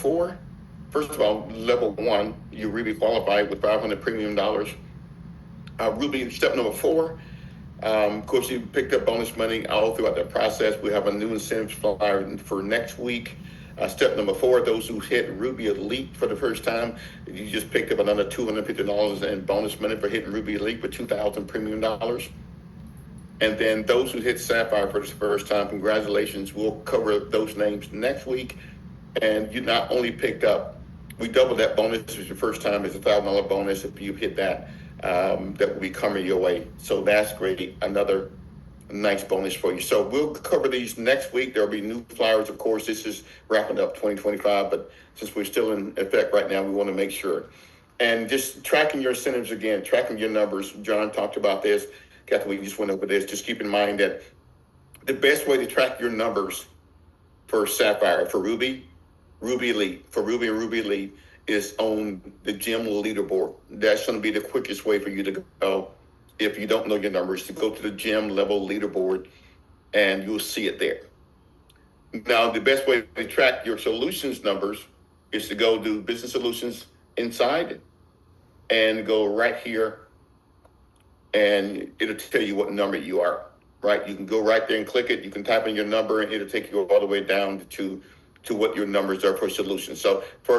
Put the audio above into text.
4. First of all, level 1, you really qualify with $500 premium dollars. Ruby, step number 4. Of course, you picked up bonus money all throughout that process. We have a new incentive flyer for next week. Step number 4, those who hit Ruby Elite for the first time, you just picked up another $250 in bonus money for hitting Ruby Elite with $2,000 premium dollars. And then those who hit Sapphire for the first time, congratulations. We'll cover those names next week. And you not only picked up, we doubled that bonus. If it's your first time, it's a $1,000 bonus. If you hit that, that will be coming your way. So that's great. Another nice bonus for you. So we'll cover these next week. There'll be new flyers. Of course, this is wrapping up 2025, but since we're still in effect right now, we want to make sure. And just tracking your incentives again, tracking your numbers. John talked about this. Kathy, we just went over this. Just keep in mind that the best way to track your numbers for Sapphire, for Ruby Elite, for Ruby and Ruby Elite is on the gym leaderboard. That's going to be the quickest way for you to go. If you don't know your numbers, to go to the gym level leaderboard and you'll see it there. Now, the best way to track your solutions numbers is to go to Business Solutions inside and go right here, and it'll tell you what number you are, right? You can go right there and click it. You can type in your number and it'll take you all the way down to what your numbers are for solutions. So for